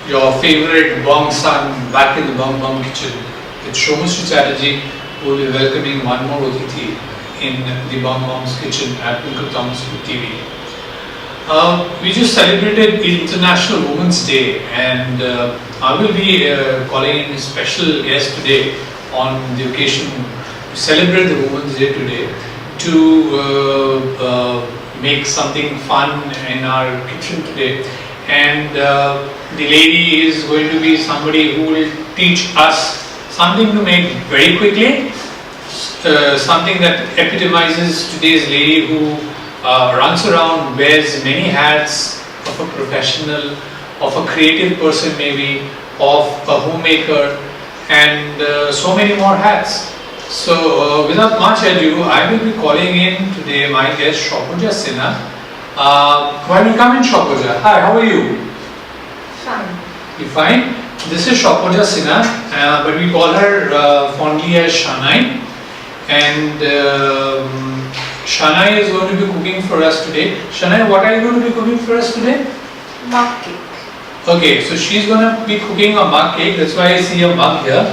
your favorite Bong son back in the Bong kitchen. It's SOUMYA'S CHATTERJEE who will be welcoming one more Atithi in the Bong's kitchen at Twinkle TV. We just celebrated International Women's Day, and I will be calling in a special guest today on the occasion to celebrate the Women's Day today, to make something fun in our kitchen today. And the lady is going to be somebody who will teach us something to make very quickly, something that epitomizes today's lady who runs around, wears many hats of a professional, of a creative person maybe, of a homemaker, and so many more hats. So without much ado, I will be calling in today my guest SUBHAJIT. Welcome in, SUBHAJIT. Hi, how are you? Fine. You fine? This is SUBHAJIT, but we call her fondly as SANAI. And SANAI is going to be cooking for us today. SANAI, what are you going to be cooking for us today? Mug cake. Okay, so she's going to be cooking a mug cake. That's why I see a mug here.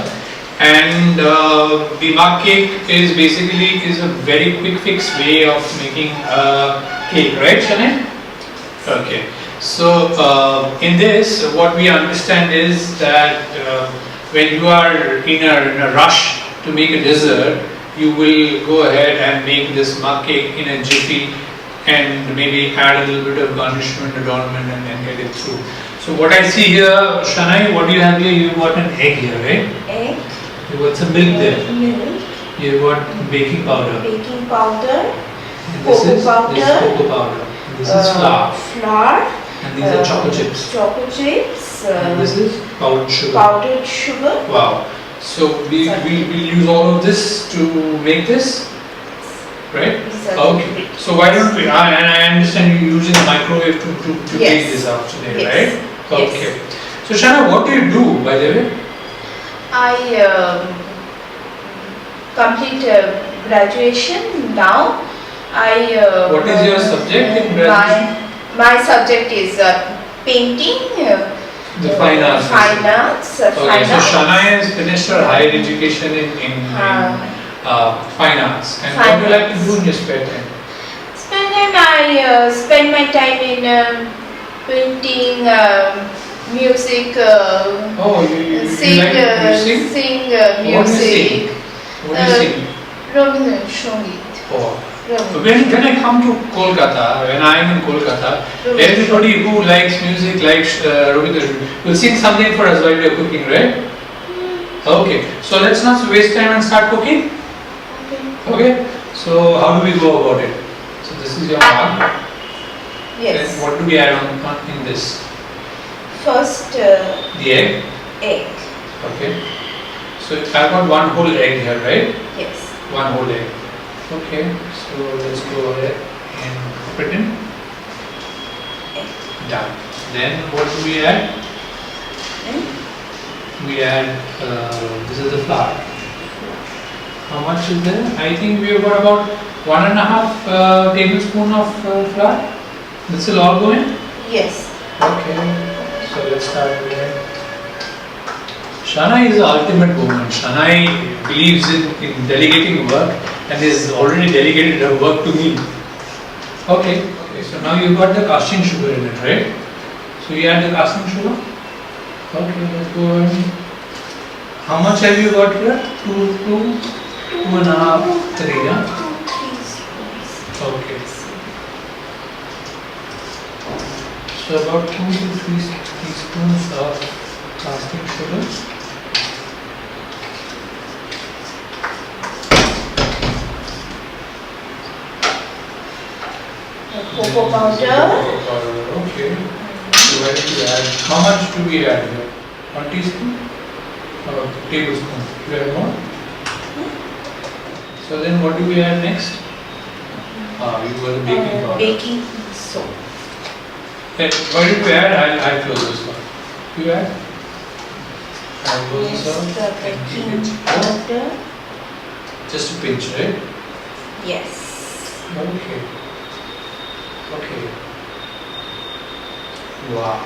And the mug cake is basically a very quick fix way of making a cake, right, SANAI? Okay. So in this, what we understand is that when you are in a rush to make a dessert, you will go ahead and make this mug cake in a jiffy and maybe add a little bit of garnishment, adornment, and then get it through. So what I see here, SANAI, what do you have here? You've got an egg here, right? Egg. You've got some milk there. Milk. You've got baking powder. Baking powder. This is powder. This is cocoa powder. This is flour. Flour. And these are chocolate chips. Chocolate chips. And this is powdered sugar. Powdered sugar. Wow. So we use all of this to make this, right? Okay. So why don't we? And I understand you're using the microwave to make this out today, yes. right? Okay. Yes. So SANAI, what do you do, by the way? I complete graduation now. What is your subject in graduation? My subject is painting. The fine arts. Fine arts. Okay, so SANAI has finished her higher education in fine arts. And what do you like to do in your spare time? Spare time, I spend my time in painting, music. Oh, you sing, like music? Sing What do you music. sing? What do you sing? Rabindra Sangit. Oh. When I come to Kolkata, when I am in Kolkata, everybody who likes music, likes Rabindra, will sing something for us while we are cooking, right? Okay, so let's not waste time and start cooking. Okay, so how do we go about it? So this is your mug. Yes. And what do we add on in this? First, the egg. Egg. Okay. So I've got one whole egg here, right? Yes. One whole egg. Okay, so let's go ahead and put it in. Done. Then what do we add? We add, this is the flour. How much is there? I think we have got about 1.5 tablespoon of flour. This will all go in? Yes. Okay, so let's start with it. SANAI is the ultimate woman. SANAI believes in delegating work and is already delegated her work to me. Okay, so now you've got the casting sugar in it, right? So you add the casting sugar. Okay, let's go ahead. How much have you got here? 2.5, 3, yeah? 2 teaspoons. Okay. So about 2 to 3 teaspoons of casting sugar. Cocoa powder. Okay. So where do we add? How much do we add here? 1 teaspoon? Or tablespoon? Do you add more? So then what do we add next? You got the baking powder. Baking soda. Then why did we add? I'll close this one. You add? I'll close this one. And keep it powder. Just a pinch, right? Yes. Okay. Okay. Wow.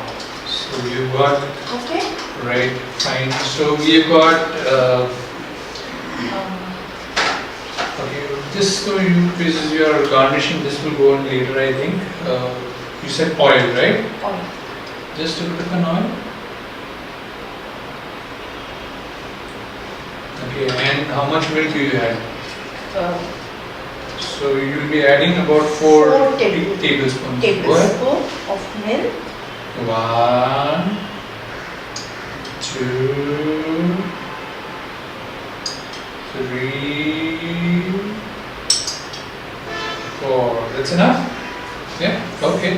So we've got, Okay. right, fine. So we've got, okay, this, so this is your garnishing, this will go on later, I think. You said oil, right? Oil. Just a bit of an oil. Okay, and how much milk you had? So you will be adding about 4 tablespoons. Tablespoon of milk. 1, 2, 3, 4. That's enough? Yeah? Okay.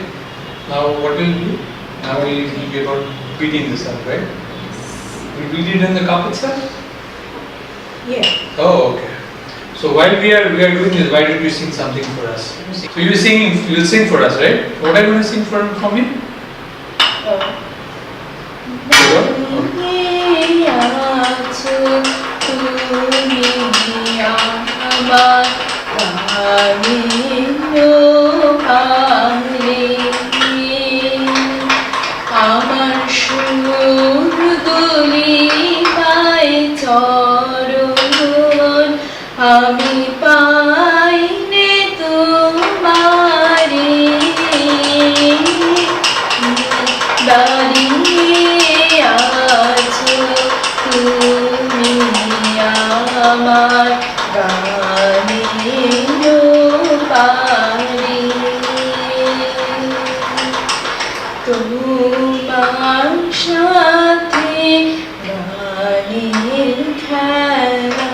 Now what will you do? Now we'll be about beating this up, right? We'll beat it in the cup itself? Yeah. Oh, okay. So while we are doing this, why did you sing something for us? So you'll sing for us, right? What are you going to sing for me? আমি পাইনে তোমারে দাঁড়িয়ে আছো তুমি আমার গানের পারে তোমার সাথে গানের খেলা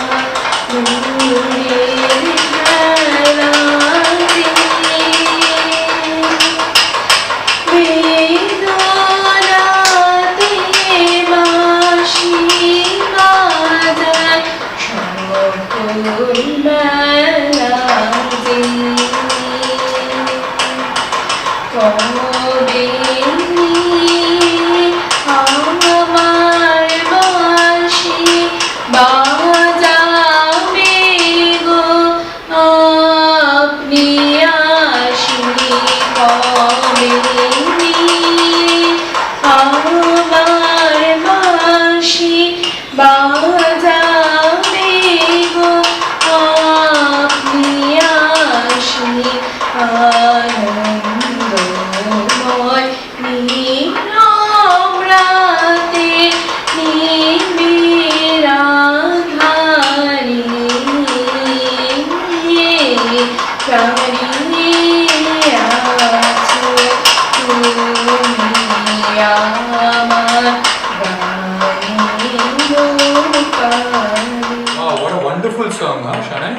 Wow, what a wonderful song, huh, SANAI?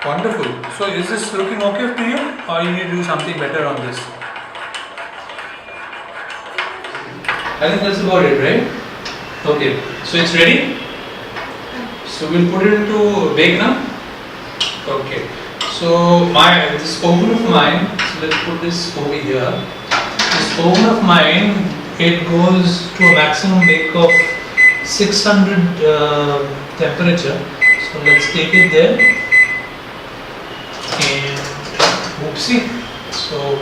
Wonderful. So is this looking okay to you, or you need to do something better on this? I think that's about it, right? Okay, so it's ready? So we'll put it into bake now? Okay. So this oven of mine, so let's put this over here. This oven of mine, it goes to a maximum bake of 600 temperature. So let's take it there. And oopsie. So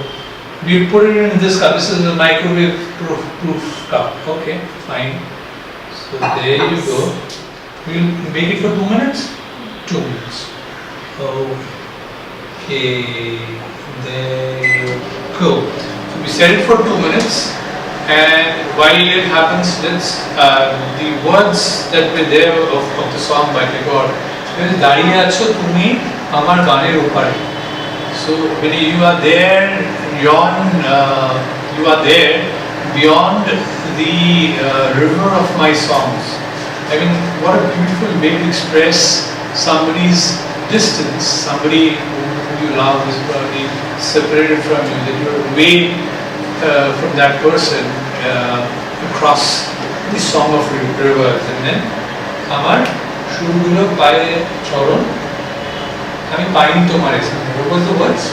we put it in this cup. This is a microwave proof cup. Okay, fine. So there you go. We'll bake it for 2 minutes. 2 minutes. Okay, there you go. So we set it for 2 minutes. And while it happens, let's the words that were there of the song by God. দাঁড়িয়ে আছো তুমি আমার গানের উপরে. So when you are there, you are there beyond the river of my songs. I mean, what a beautiful way to express somebody's distance, somebody who you love is probably separated from you, that you are away from that person across the song of rivers. And then আমার সুরগুলো পায়ে চরণ আমি পাইনি তোমার এসে. What was the words?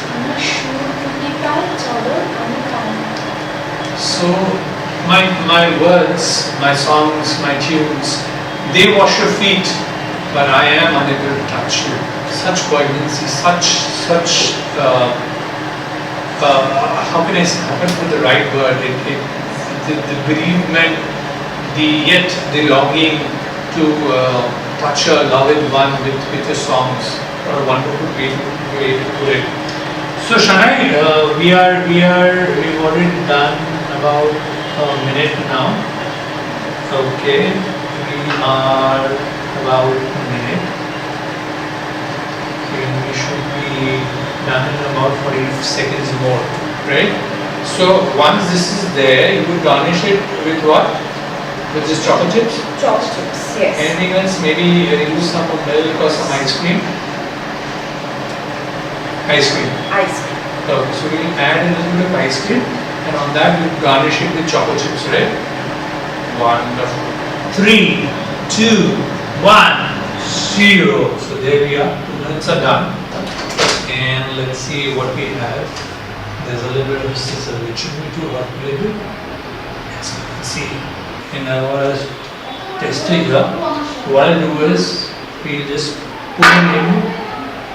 So my words, my songs, my tunes, they wash your feet, but I am unable to touch you. Such poignancy, such how can I put the right word? the bereavement, the longing to touch your loved one with your songs. What a wonderful way to put it. So Shanai, we've already done about a minute now. Okay, we are about a minute. And we should be done in about 40 seconds more, right? So once this is there, you would garnish it with what? With just chocolate chips? Chocolate chips, yes. Anything else? Maybe use some milk or some ice cream? Ice cream. Ice cream. Okay, so we'll add a little bit of ice cream and on that we'll garnish it with chocolate chips, right? Wonderful. 3, 2, 1, 0. So there we are. 2 minutes are done. And let's see what we have. There's a little bit of scissor which should be too hot a little bit. Yes, you can see. In our tester here, what I'll do is we'll just put it in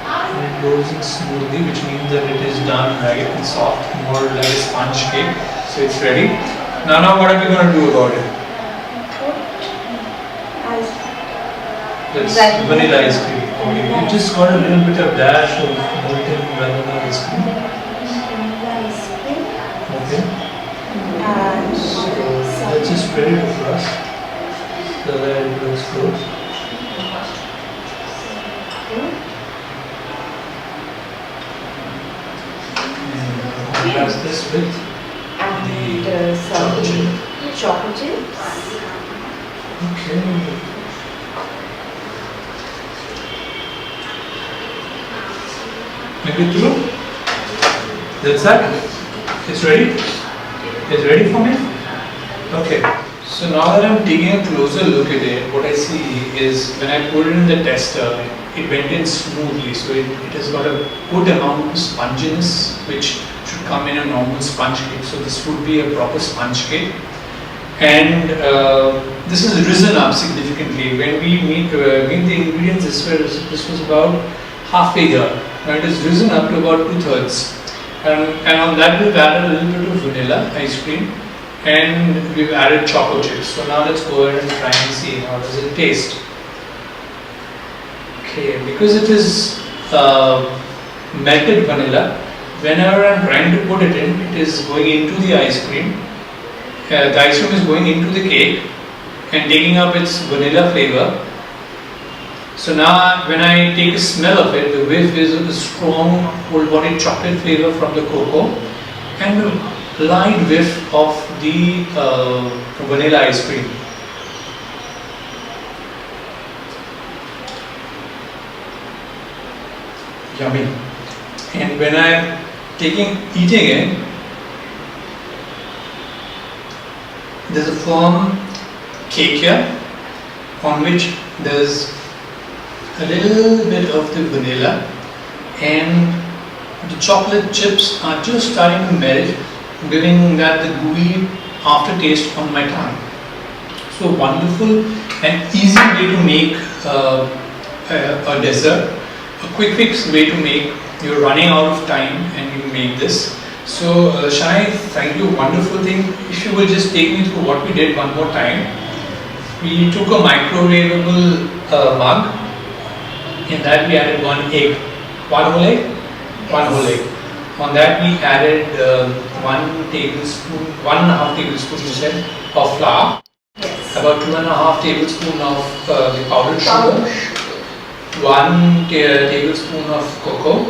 and it goes in smoothly, which means that it is done right and soft, more like a sponge cake. So it's ready. Now what are we going to do about it? It's vanilla ice cream. Okay, we just got a little bit of dash of molten vanilla ice cream. Okay. So let's just spread it across so that it looks good. And contrast this with some chocolate chips. Okay. Maybe through? That's that? It's ready? It's ready for me? Okay. So now that I'm taking a closer look at it, what I see is when I put it in the tester, it went in smoothly. So it has got a good amount of sponginess, which should come in a normal sponge cake. So this would be a proper sponge cake. And this has risen up significantly. When we meet the ingredients, this was about halfway here. Now it has risen up to about 2/3. And on that we've added a little bit of vanilla ice cream and we've added choco chips. So now let's go ahead and try and see how does it taste. Okay, because it is melted vanilla, whenever I'm trying to put it in, it is going into the ice cream. The ice cream is going into the cake and taking up its vanilla flavor. So now when I take a smell of it, the whiff is a strong full-bodied chocolate flavor from the cocoa and a light whiff of the vanilla ice cream. Yummy. And when I'm eating it, there's a firm cake here on which there's a little bit of the vanilla and the chocolate chips are just starting to melt, giving that the gooey aftertaste on my tongue. So wonderful and easy way to make a dessert, a quick fix way to make. You're running out of time and you make this. So Shai, thank you, wonderful thing. If you will just take me through what we did one more time. We took a microwavable mug. In that we added 1 egg. 1 whole egg? 1 whole egg. On that we added 1 tablespoon, 1.5 tablespoon you said, of flour. Yes. About 2.5 tablespoon of the powdered sugar. 1 tablespoon of cocoa.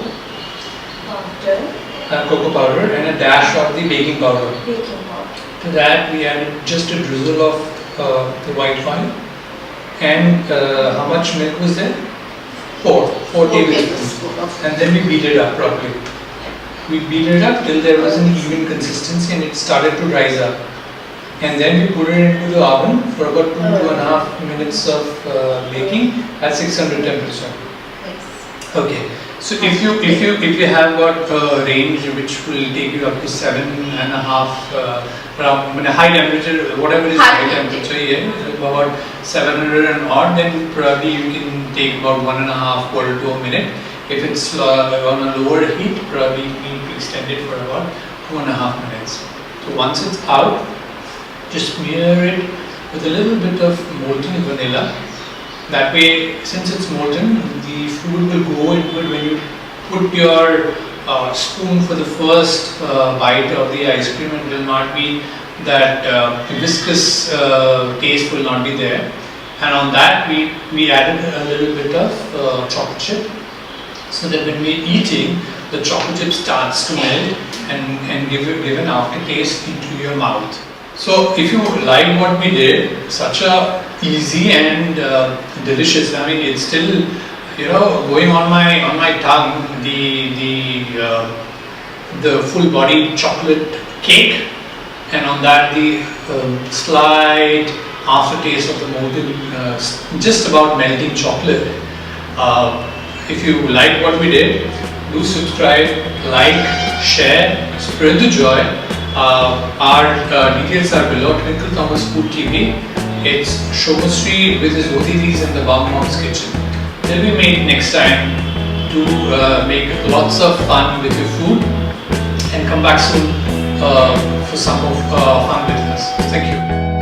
Cocoa powder and a dash of the baking powder. To that we added just a drizzle of the white wine. And how much milk was there? 4 tablespoons. And then we beat it up properly. We beat it up till there was an even consistency and it started to rise up. And then we put it into the oven for about 2.5 minutes of baking at 600 temperature. Yes. Okay. So if you have got a range which will take you up to 7.5 around high temperature, whatever is high temperature, yeah, about 700 and odd, then probably you can take about 1.5 quarter to a minute. If it's on a lower heat, probably you need to extend it for about 2.5 minutes. So once it's out, Just smear it with a little bit of molten vanilla. That way, since it's molten, the fluid will go into it when you put your spoon for the first bite of the ice cream. It will not be that viscous taste will not be there. And on that we added a little bit of chocolate chip, so that when we're eating, the chocolate chip starts to melt and give an aftertaste into your mouth. So if you like what we did, such a easy and delicious. I mean, it's still going on my tongue. The full body chocolate cake, and on that the slight aftertaste of the molten, just about melting chocolate. If you like what we did, do subscribe, like, share, spread the joy. Our details are below. Twinkle Thomas Food TV. It's SOUMYA'SHREE with his Atithis in the Bong's kitchen. Till we meet next time, to make lots of fun with your food, and come back soon for some of fun with us. Thank you.